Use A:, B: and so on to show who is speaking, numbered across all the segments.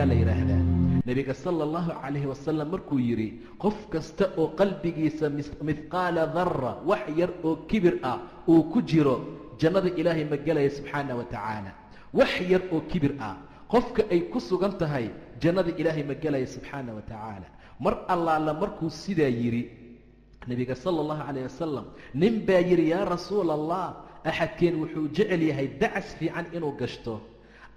A: ayaa la yidhaahdaa. nebiga sala allahu calayhi wasalam markuu yidhi qof kasta oo qalbigiisa mithqaala darra wax yar oo kibir ah uu ku jiro jannada ilaahay ma gelaya subxaana wa tacaala. wax yar oo kibir ah qofka ay ku sugan tahay jannada ilaahay ma gelaya subxaana wa tacaala. mar allaala markuu sidaa yidhi nebiga sala allahu calayh wasalam nin baa yidhi yaa rasuula allah, axadkeen wuxuu jecel yahay dacas fiican inuu gashto,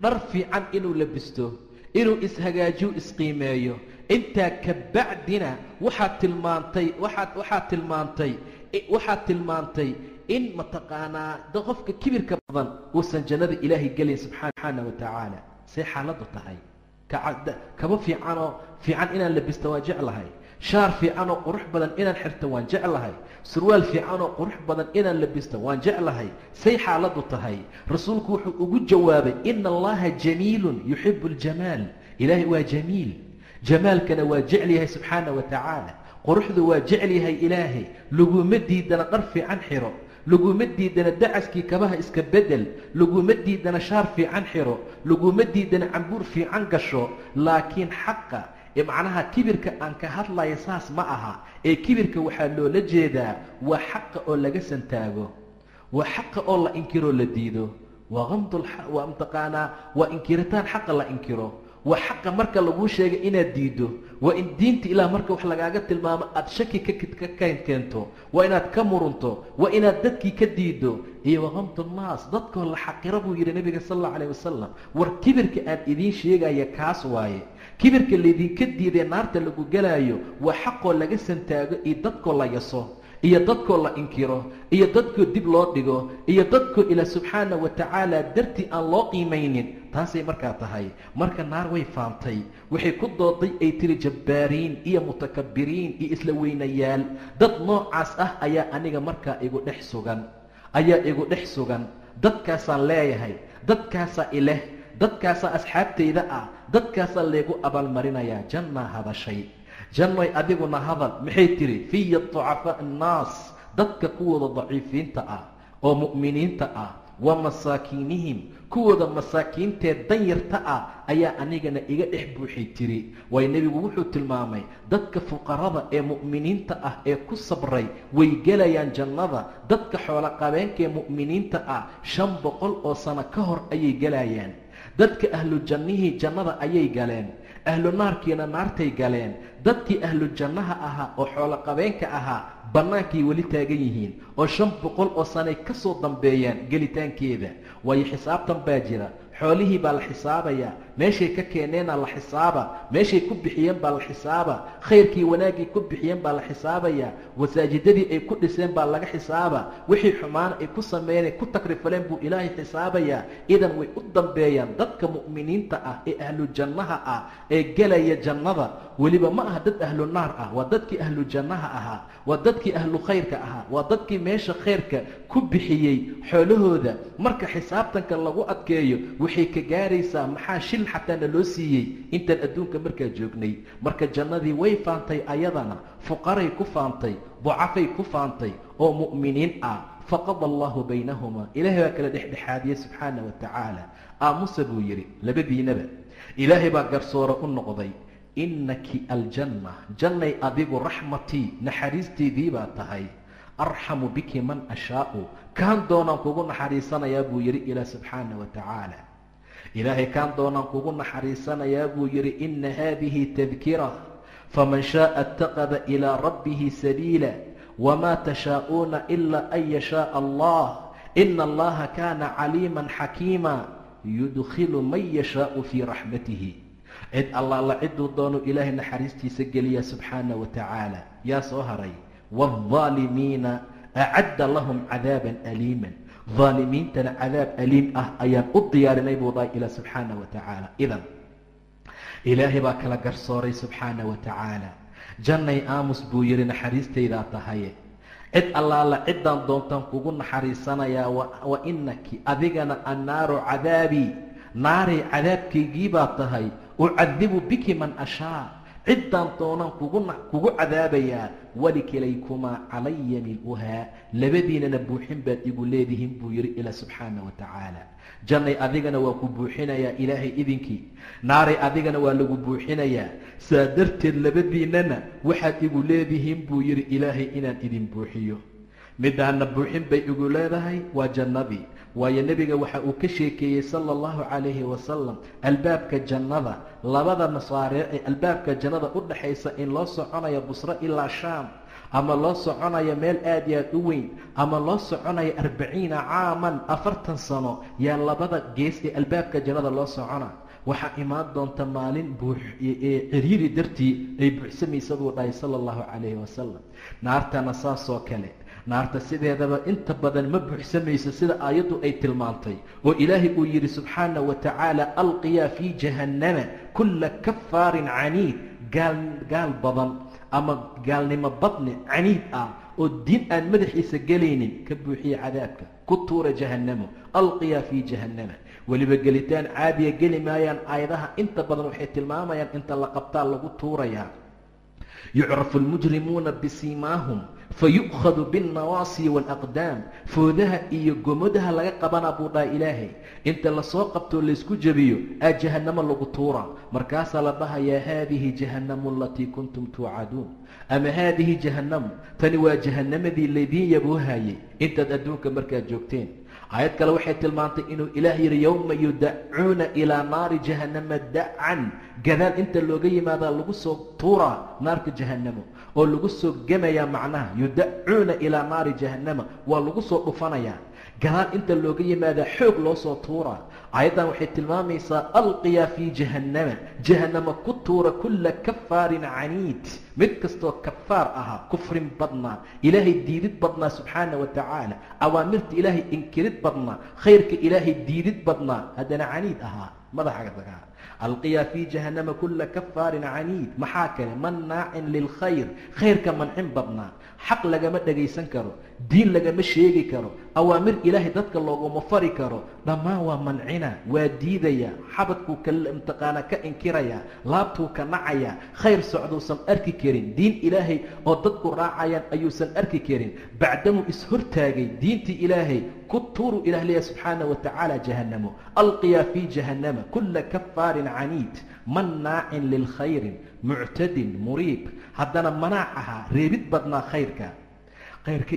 A: dhar fiican inuu labisto, inuu ishagaajiyo isqiimeeyo. intaa ka bacdina waxaad tilmaantay in mataqaanaa qofka kibirka badan uusan jannada ilaahay gelin subxaana wa tacaala. say xaaladdu tahay? kaba fiican inaan labisto waan jeclahay, shaar fiican oo qurux badan inaan xirto waan jeclahay, surwaal fiican oo qurux badan inaan labisto waan jeclahay. say xaaladdu tahay? rasuulku wuxuu ugu jawaabay ina allaha jamiilun yuxibu aljamaal. ilaahay waa jamiil, jamaalkana waa jecel yahay subxaana wa tacaala. quruxdu waa jecel yahay ilaahay. laguma diidana dhar fiican xiro, laguma diidana dacaskii kabaha iska bedel, laguma diidana shaar fiican xiro, laguma diidana cambuur fiican gasho. laakiin xaqa macnaha kibirka aan ka hadlaya saas ma aha. ee kibirka waxaa loola jeedaa waa xaqa oo laga santaago, waa xaqa oo la inkiroo la diido, waa mataqaanaa waa inkiritaan xaqa la inkiro. waa xaqa marka laguu sheegay inaad diiddo. waa in diinta ilaah marka wax lagaaga tilmaamo aad shaki ka keento, waa inaad ka murunto, waa inaad dadkii ka diiddo. iyo waqamtu nnaas, dadkoo la xaqiro buu yidhi nebiga sal allau calayh wasalam. war kibirka aan idiin sheegaya kaas waaye. kibirka laydinka diiday naarta lagu gelaayo waa xaqoo laga santaago iyo dadkoo la yaso, iyo dadkoo la inkiro, iyo dadkoo dib loo dhigo, iyo dadkoo ilaah subxaana wa tacaala dartii aan loo qiimaynin. taasay markaa tahay. marka naar way faantay, waxay ku dooday ay tiri jabbaariin iyo mutakabiriin iyo isla weynayaal. dad noocaas ah ayaa aniga markaa igu dhex sugan, dadkaasaan leeyahay, dadkaasaa ileh, dadkaasaa asxaabtayda ah, dadkaasaa laygu abaalmarinayaa. jannaa hadashay, jannoy adiguna hadal. maxay tiri? fiya ducafaa annaas, dadka kuwooda daciifiinta ah oo mu'miniinta ah, wa masaakiinihim, kuwooda masaakiintee danyarta ah ayaa anigana iga dhex buuxay tiri. waayo nebigu wuxuu tilmaamay dadka fuqarada ee mu'miniinta ah ee ku sabray way gelayaan jannada. dadka xoolo qabeenkaee mu'miniinta ah 500 oo sano ka hor ayay gelayaan. dadka ahlu jannihii jannada ayay galeen, ahlu naarkiina naartay galeen. dadkii ahlu jannaha ahaa oo xoolo qabeenka ahaa bannaankay weli taagan yihiin oo 500 oo sanay ka soo dambeeyaan gelitaankeeda. waayo xisaabtan baa jira, xoolihii baa la xisaabayaa, meeshay ka keeneenaa la xisaaba, meeshay ku bixiyeen baa la xisaaba, khayrkii wanaaggii ku bixiyeen baa la xisaabayaa, masaajidadii ay ku dhiseen baa laga xisaaba, wixii xumaana ay ku sameeyeen ay ku takrifaleen buu ilaahay xisaabayaa. idan way u dambeeyaan dadka mu'miniinta ah ee ahlu jannaha ah ee gelaya jannada. weliba ma aha dad ahlu naar ah, waa dadkii ahlu jannaha ahaa, waa dadkii ahlu khayrka ahaa, waa dadkii meesha khayrka ku bixiyey xoolahooda. marka xisaabtanka lagu adkeeyo waxay ka gaaraysaa maxaa shil xataa na loo siiyey intaan adduunka markaa joognay. marka jannadii way faantay ayadana, fuqaray ku faantay, ducafay ku faantay oo mu'miniin ah. faqada allahu baynahumaa, ilaahay baa kala dhexdhexaadiyey subxaana wa tacaala. aamusa buu yidhi labadiinaba. ilaahay baa garsoore u noqday. innaki aljanna, jannay adigu raxmatii, naxariisteydii baa tahay. arxamu biki man ashaau, kaan doonaan kugu naxariisanayaa buu yidhi ilaah subxaana wa tacaala. ilaahay kaan doonaan kugu naxariisanayaa buu yidhi ina haadihi tadkira faman shaaa ataqada ilaa rabbihi sabiila wamaa tashaa'uuna ilaa an yashaaa allah ina allaha kaana caliiman xakiima yudkhilu man yashaau fii raxmatihi. cid allaala ciduu doonu ilaahay naxariistiisa geliya subxaana wa tacaala. yaa soo haray waalظaalimiina acadda lahum cadaaban aliiman, ظaalimiintana cadaab aliim ah ayaan u diyaarinay buu dahay ilaah subxaana wa tacaala. idan ilaahay baa kala garsooray subxaana wa tacaala. jannay aamus buu yidhi naxariistaydaa tahaye, cid allaala ciddaan doontaan kugu naxariisanayaa. wa inaki adigana annaaru cadaabii, naaray cadaabkaygii baa tahay. ucadibu biki man ashaa, ciddaan doonaan kugu cadaabayaa walikilaykumaa calaya mil'uhaa labadiinana buuxin baad igu leedihiin buu yidhi ilaa subxaana wa tacaala. jannay adigana waa ku buuxinayaa ilaahay idinkii, naaray adigana waa lagu buuxinayaa. saa darteed labadiinana waxaad igu leedihiin buu yidhi ilaahay inaan idin buuxiyo. midaana buuxin bay igu leedahay waa jannadii, waayo nebiga waxa uu ka sheekeeyey sala allahu calayhi wasalam albaabka jannada, labada nasaaree ee albaabka jannada u dhaxaysa in loo soconayo busro ilaa shaam, ama loo soconayo meel aad iyo aad u weyn, ama loo soconayo 40 caaman 40 sano yaa labada gees ee albaabka jannada loo socona. waxaa imaan doonta maalin ciriiri dartii ay buuxsamaysa buu dhahay sala allahu calayhi wasalam. naartana saasoo kale, naarta sideedaba inta badan ma buuxsamayso sida aayaddu ay tilmaantay, oo ilaahay uu yidhi subxaana wa tacaala alqiyaa fii jahannama kulla kafaarin caniid, gaal badan ama gaalnimo badni caniid ah oo diin aan madaxiisa gelaynin ka buuxiya cadaabka, ku tuura jahannamo. alqiyaa fii jahannama, weliba gelitaan caadiya geli maayaan. aayadaha inta badan waxay tilmaamayaan inta la qabtaa lagu tuurayaa. yucrafu almujrimuuna bisiimaahum fayu'khadu biاlnawaasi wاlaqdaam, foodaha iyo gomodaha laga qabana buu dhaha ilaahay. inta lasoo qabtoo laysku jebiyo aa jahannamo lagu tuura, markaasaa la dhahayaa haadihi jahannamu alatii kuntum tuucaduun, ama haadihi jahannamu, tani waa jahannamadii laydiin yaboohayay intaad adduunka markaad joogteen. aayad kale waxay tilmaantay inuu ilaah yidhi yowma yudacuuna ilaa naari jahannama dacan, gadaal inta looga yimaadaa lagu soo tuuraa naarka jahannamo oo lagu soo gemayaa. macnaha yudacuuna ilaa naari jahannama waa lagu soo dhufanayaa, gadaal inta looga yimaadaa xoog loo soo tuuraa. aayaddan waxay tilmaamaysaa alqiyaa fii jahannama, jahannama ku tuura kulla kafaarin caniid, mid kastoo kafaar ahaa, kufrin badnaa, ilaahay diidid badnaa subxaana wa tacaala, awaamirta ilaahay inkirid badnaa, khayrka ilaahay diidid badnaa, haddana caniid ahaa, madaxa dagaa. alqiyaa fii jahannama kulla kafaarin caniid, maxaa kale mannaacin lilkhayr, khayrka mancin badnaa, xaq lagama dhagaysan karo, diin lagama sheegi karo, awaamir ilaahay dadka looguma fari karo, dhammaan waa mancina, waa diidaya, xabadkuu imtiqaana ka inkiraya, laabtuu ka nacaya, khayr socduusan arki karin, diin ilaahay oo dadku raacayaan ayuusan arki karin. bacdamuu ishortaagay diintii ilaahay, ku tuuru ilah leeyahay subxaana wa tacaala jahannamo. alqiyaa fii jahannama kulla kafaarin caniid mannaacin lilkhayri muctadin muriib, haddana manaac ahaa, reebid badnaa khayrka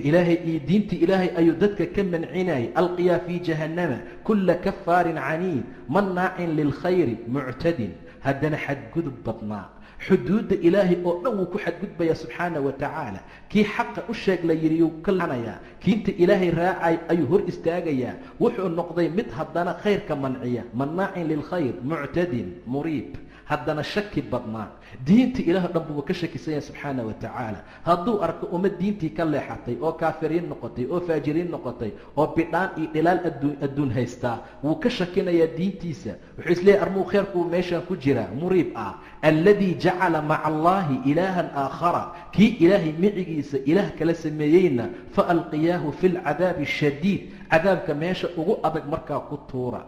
A: ilaahay iyo diinta ilaahay ayuu dadka ka mancinayay. alqiyaa fii jahannama kulla kafaarin caniid mannaacin lilkhayri muctadin, haddana xadgudub badnaa, xuduudda ilaahay oo dhan wuu ku xadgudbayaa subxaana wa tacaala. kii xaqa u sheeg la yidhi yuu ka lanayaa, kiinta ilaahay raacay ayuu hor istaagayaa, wuxuu noqday mid haddana khayrka manciya, mannaacin lilkhayr muctadin muriib, haddana shaki badnaa. diinta ilaah dhan buu ka shakisanya subxaana wa tacaala. hadduu arko ummad diintii ka leexatay oo kaafiriin noqotay oo faajiriin noqotay oo bidhaan iyo dhilaal adduun haystaa, wuu ka shakinayaa diintiisa. wuxuu isleeyahy armuu khayrkuu meeshaan ku jiraa, muriib ah. alladii jacala maca allaahi ilaahan aakhara, kii ilaahay micigiisa ilaah kala sameeyeyna fa alqiyaahu fi lcadaabi shadiid, cadaabka meesha ugu adag markaa ku tuura.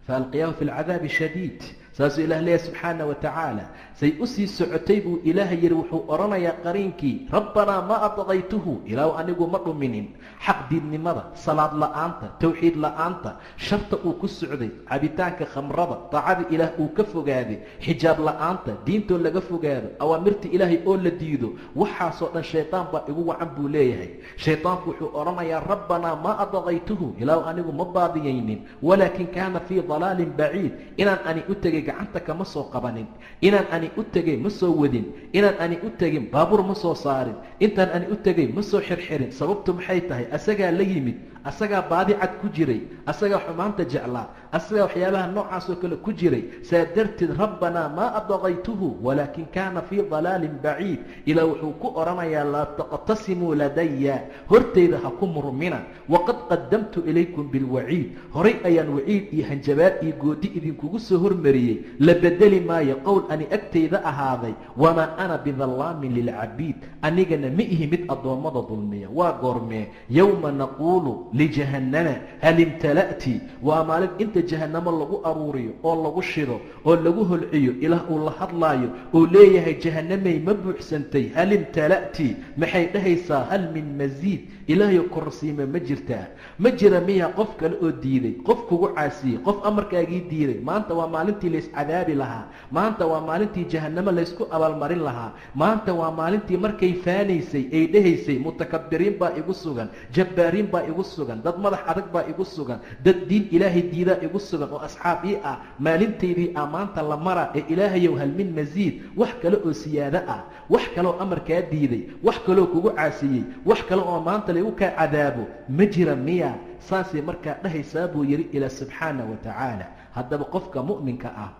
A: faalqiyaahu fi lcadaabi shadiid, saasuu ilah leeyahy subxaana wa tacaala. say u sii socotay buu ilaahay yidhi, wuxuu odhanayaa qariinkii, rabbanaa ma adqaytuhu, ilaahu anigu ma dhuminin. xaq diidnimada, salaad la'aanta, tawxiid la'aanta, sharta uu ku socday, cabitaanka khamrada, daacada ilaah uu ka fogaaday, xijaab la'aanta, diintoo laga fogaado, awaamirta ilaahay oo la diido, waxaasoo dhan shaytaan baa igu wacan buu leeyahay. shaytaanku wuxuu odhanayaa rabbanaa ma adqaytuhu, ilaahu anigu ma baadiyaynin, walaakin kaana fii dalaalin baciid, inaan ani u tegay gacanta kama soo qabanin, inaan ani u tegay ma soo wadin, inaan ani u tegin baabuur ma soo saarin, intaan ani u tegay ma soo xirxirin. sababtu maxay tahay? asagaa la yimid, asagaa baadi cad ku jiray, asagaa xumaanta jeclaa, asagaa waxyaabaha noocaasoo kale ku jiray. saa darteed rabbanaa maa adqaytuhu walaakin kaana fii dalaalin baciid, ilaa wuxuu ku odhanayaa laa taqtasimuu ladaya, hortayda ha ku murmina, waqad qadamtu ilaykum bilwaciid, horay ayaan waciid iyo hanjabaad iyo goodi idinkugu soo hormariyey. la bedeli maayo qowl ani agtayda ahaaday wamaa ana bidallaamin lilcabiid anigana ma ihi mid addoommada dulmiya waa goormee yowma naquulu lijahannama hal imtala'ti waa maalin inta jahannamo lagu aruuriyo oo lagu shido oo lagu holciyo ilaah uu la hadlaayo uu leeyahay jahannamay ma buuxsantay hal imtala'ti maxay dhahaysaa hal min masiid ilaahayo korsiima ma jirtaa ma jira miya qof kale oo diiday qof kugu caasiyey qof amarkaagii diiday maanta waa maalintii layscadaabi lahaa maanta waa maalintii jahannamo laysku abaalmarin lahaa maanta waa maalintii markay faanaysay ay dhahaysay mutakabiriin baa igu sugan jabbaariin baa igu sugan dad madax adag baa igu sugan dad diin ilaahay diidaa igu sugan oo asxaab ii ah maalintaydii ah maanta la mara ee ilaahayow hal min masiid wax kale oo siyaado ah wax kaleoo amarkaa diiday wax kaleoo kugu caasiyey wax kale oo maanta lagu kaa cadaabo ma jira miya saasay markaa dhahaysaa buu yidhi ilaa subxaana wa tacaala haddaba qofka mu'minka ah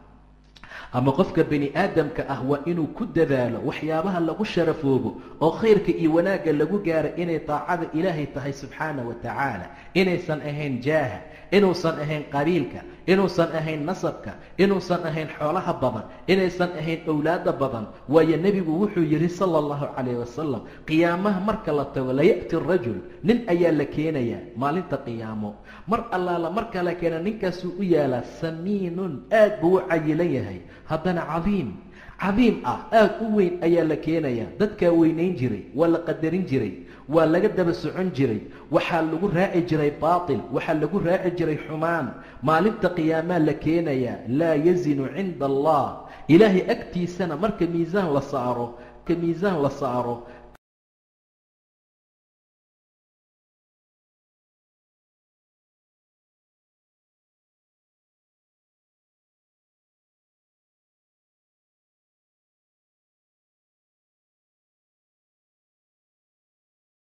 A: ama qofka bani aadamka ah waa inuu ku dadaalo waxyaabaha lagu sharafoobo oo khayrka iyo wanaagga lagu gaaro inay taacada ilaahay tahay subxaana wa tacaala inaysan ahayn jaaha inuusan ahayn qabiilka inuusan ahayn nasabka inuusan ahayn xoolaha badan inaysan ahayn owlaada badan waayo nebigu wuxuu yidhi sala allahu calayh wasalam qiyaamaha marka la tago laya'ti rajul nin ayaa la keenayaa maalinta qiyaamo mar allaala marka la keena ninkaasuu u yaalaa samiinun aad buu u cayilan yahay haddana cadiim ah aad u weyn ayaa la keenayaa dadkaa weynayn jiray waa la qadarin jiray waa laga daba socon jiray waxaa lagu raaci jiray baatil waxaa lagu raaci jiray xumaan maalinta qiyaamaa la keenayaa laa yazinu cinda allah ilaahay agtiisana marka miisaan la saaro